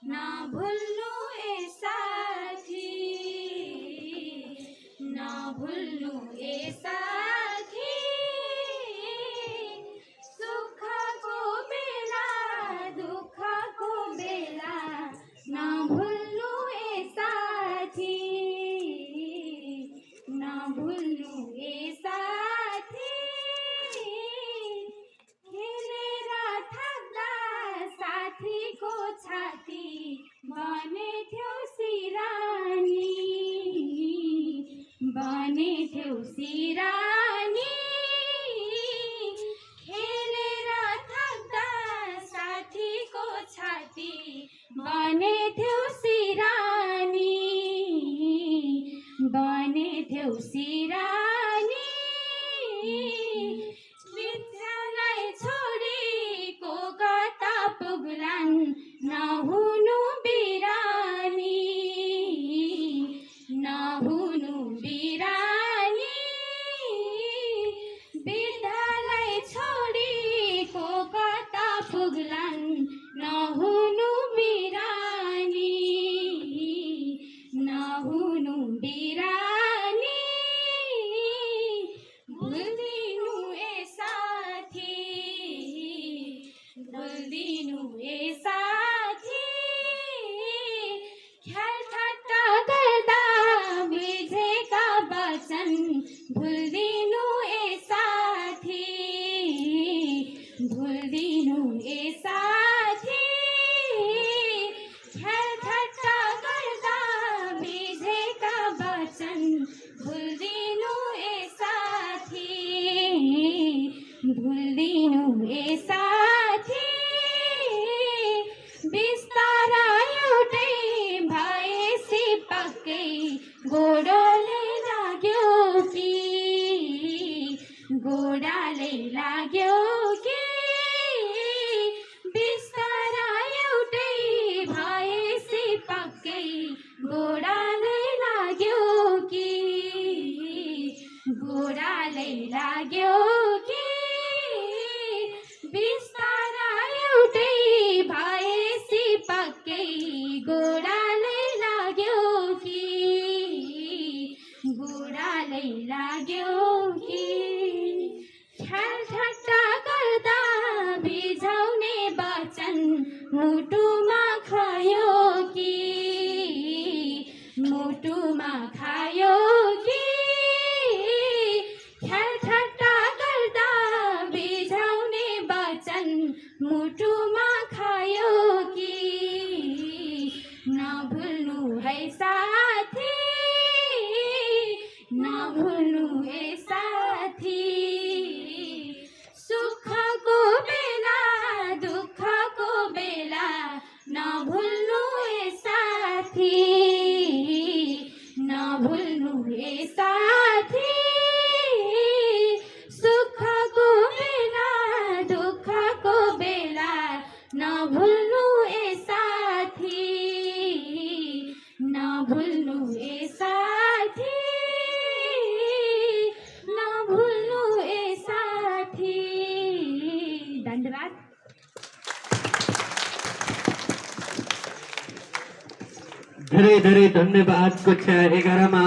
ना भुल्नु ए साथी, ना भुल्नु ए साथी, सुखको बेला दुःखको बेला ना भुल्नु ए साथी, ना भुल्नु ए साथी। खेलेर थाक्दा साथीको छाती बनेथ्यो सिरानी, बनेथ्यो सिरानी। खेलेर थाक्दा साथीको छाती बनेथ्यो सिरानी, बनेथ्यो सिरानी। विद्यालय छोडेको कता पुग्लान् नहुनु बिरानी, नहुनु बिरानी। विद्यालय छोडेको कता पुग्लान् नहुनु बिरानी, नहुनु बिरानी। भुल्दिनु ए साथी, भुल्दिनु ए साथी। ख्याल ठट्टा गर्दा बिझेका वचन भुल्दिनु ए साथी, भुल्दिनु ए साथी। ख्याल ठट्टा गर्दा बिझेका वचन भुल्दिनु ए साथी, भुल्दिनु ए साथी। बिस्तारा एउटै भएसी पक्कै गोडले लाग्यो कि, गोडाले लाग्यो कि। बिस्तारा एउटै भएसी पक्कै गोडाले लाग्यो कि, गोडाले लाग्यो कि। बिस्तारा एउटै भएसी पक्कै गोडाले लाग्यो कि, गोडाले लाग्यो कि। ख्याल ठट्टा गर्दा बिझाउने वचन मुटुमा खायो कि, मुटुमा खायो कि। ख्याल ठट्टा गर्दा बिझाउने वचन मुटुमा खायो कि। नभुल्नु है साथी, नभुल्नु ए साथी। सुखको बेला दुःखको बेला नभुल्नु ए साथी, नभुल्नु ए साथी। सुखको बेला दुःखको बेला नभुल्नु ए साथी, नभुल्नु ए साथी, नभुल्नु ए साथी। धन्यवाद। धेरै धेरै धन्यवाद। कक्षा 11 मा